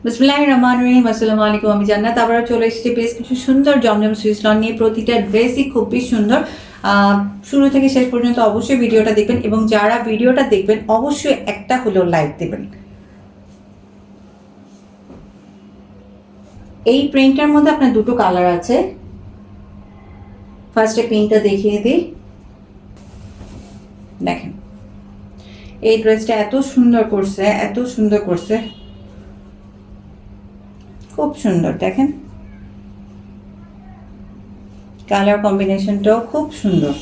বিসমিল্লাহির রহমানির রহিম। আসসালামু আলাইকুম। আমি জান্নাত আবারও চলে এসেছি বেশ কিছু সুন্দর জমজম সুইস লন নিয়ে। প্রতিটা ড্রেসই খুবই সুন্দর। শুরু থেকে শেষ পর্যন্ত অবশ্যই ভিডিওটা দেখবেন এবং যারা ভিডিওটা দেখবেন অবশ্যই একটা হলেও লাইক দেবেন। এই প্রিন্টটার মধ্যে আপনার দুটো কালার আছে। ফার্স্টে প্রিন্টটা দেখিয়ে দিই। দেখেন এই ড্রেসটা এত সুন্দর করছে, এত সুন্দর করছে, খুব সুন্দর। দেখেন কালার কম্বিনেশনটাও খুব সুন্দর।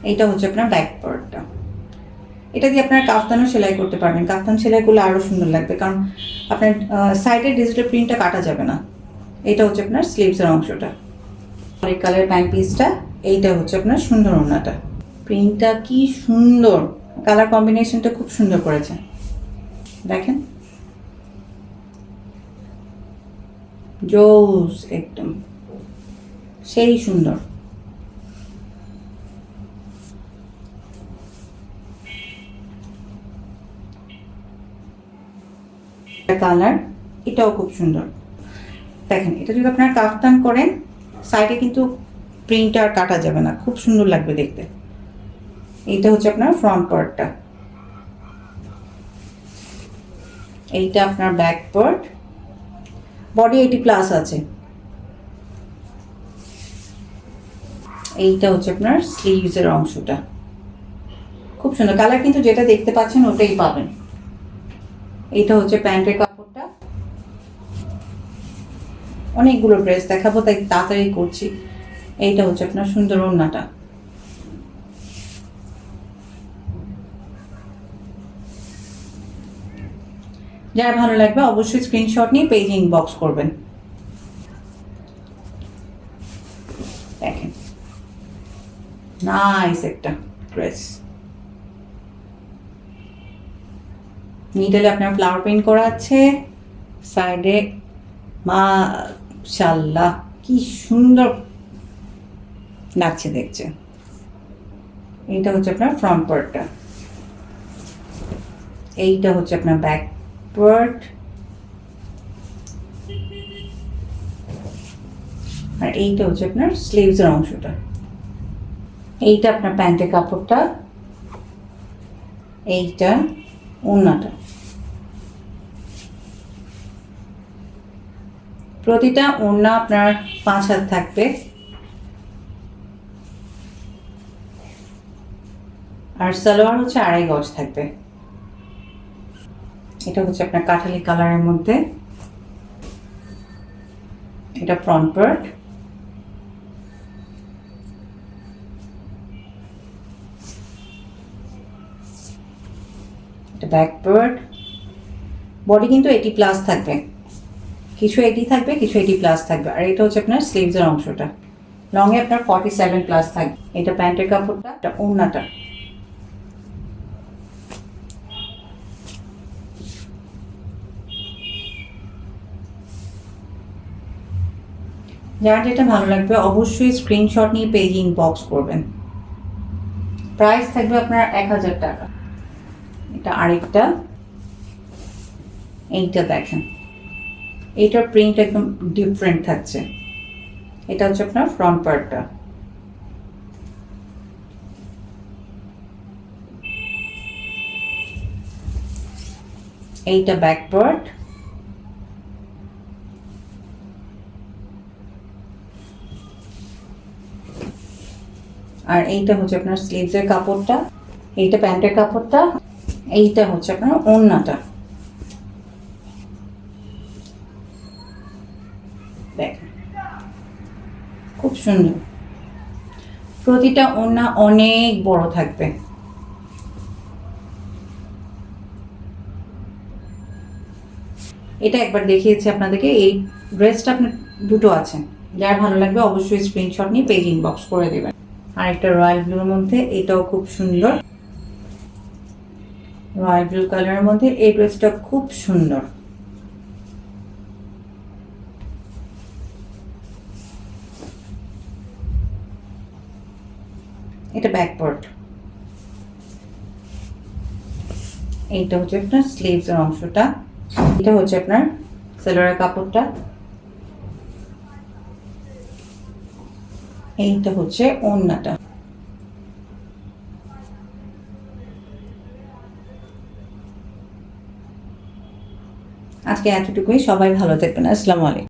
এইটা হচ্ছে আপনার ব্যাক পার্টটা। এটা দিয়ে আপনার কাফতানও সেলাই করতে পারবেন। কাফতান সেলাই করলে আরও সুন্দর লাগবে, কারণ আপনার সাইডের ডিজিটাল প্রিন্টটা কাটা যাবে না। এটা হচ্ছে আপনার স্লিভসের অংশটা। অরেঞ্জ কালার প্যান্ট পিসটা। এইটা হচ্ছে আপনার সুন্দর ওড়নাটা। প্রিন্টটা কি সুন্দর, কালার কম্বিনেশনটা খুব সুন্দর করেছে। দেখেন জোস, একদম সেই সুন্দর। কালার এটাও খুব সুন্দর। দেখেন এটা যদি আপনারা কাফতান করেন, সাইডে কিন্তু প্রিন্ট আর কাটা যাবে না, খুব সুন্দর লাগবে দেখতে। এইটা হচ্ছে আপনার ফ্রন্ট পার্টটা। এইটা আপনার ব্যাক পার্ট। বডি 80+ আছে। এইটা হচ্ছে আপনার স্লিভসের অংশটা। খুব সুন্দর কালার, কিন্তু যেটা দেখতে পাচ্ছেন ওটাই পাবেন। এইটা হচ্ছে প্যান্টের কাপড়টা। অনেকগুলো ড্রেস দেখাবো তাই তাড়াতাড়ি করছি। এইটা হচ্ছে আপনার সুন্দর ওড়নাটা। যার ভালো লাগবে অবশ্যই স্ক্রিনশট নিয়ে পেজ ইনবক্স করবেন। দেখেন নাইস একটা ড্রেস। মিডলে আপনার ফ্লাওয়ার প্রিন্ট করা আছে, সাইডে মাশাআল্লাহ কি সুন্দর লাগছে দেখছে। এইটা হচ্ছে আপনার ফ্রন্ট পার্টটা। এইটা হচ্ছে আপনার ব্যাক পার্ট। আর এইটা হচ্ছে আপনার স্লিভসের অংশটা। এইটা আপনার প্যান্টের কাপড়টা। এইটা ওড়নাটা। প্রতিটা ওড়না আপনার 5 হাত থাকবে। আর সালোয়ার হচ্ছে 2.5 গজ থাকবে। এটা হচ্ছে আপনার কাঠালি কালারের মধ্যে। এটা ফ্রন্ট পার্ট। এটা ব্যাক পার্ট। বডি কিন্তু 80+ থাকবে, কিছু 80 থাকবে, কিছু 80+ থাকবে। আর এটা হচ্ছে আপনার স্লিভসের অংশটা। লংয়ে আপনার 47+ থাকবে। এটা প্যান্টের কাপড়টা, এটা ওড়নাটা। যার যেটা ভালো লাগবে অবশ্যই স্ক্রিনশট নিয়ে পেজ ইনবক্স করবেন। প্রাইস থাকবে আপনার 1000 টাকা। এটা আরেকটা। এইটা দেখেন, এইটার প্রিন্ট একদম ডিফারেন্ট থাকছে। এটা হচ্ছে আপনার ফ্রন্ট পার্টটা। এইটা ব্যাক পার্ট। আর এইটা হচ্ছে আপনার স্লিভসের কাপড়টা। এইটা প্যান্টের কাপড়টা। এইটা হচ্ছে আপনার ওড়নাটা। দেখেন খুব সুন্দর। প্রতিটা ওড়না অনেক বড় থাকবে। এটা একবার দেখিয়েছি আপনাদেরকে। এই ড্রেসটা আপনার দুটো আছে, যার ভালো লাগবে অবশ্যই স্ক্রিনশট নিয়ে পেজ ইনবক্স করে দেবেন। আর একটা রয়্যাল ব্লুর মধ্যে, এটাও খুব সুন্দর। রয়্যাল ব্লু কালারের মধ্যে এই ড্রেসটা খুব সুন্দর। এটা ব্যাক পার্ট। এইটা হচ্ছে আপনার স্লিভসের অংশটা। এটা হচ্ছে আপনার সেলোয়ারের কাপড়টা, এইটা হচ্ছে ওড়নাটা। আজকে এতটুকুই, সবাই ভালো থাকবেন, আসসালামু আলাইকুম।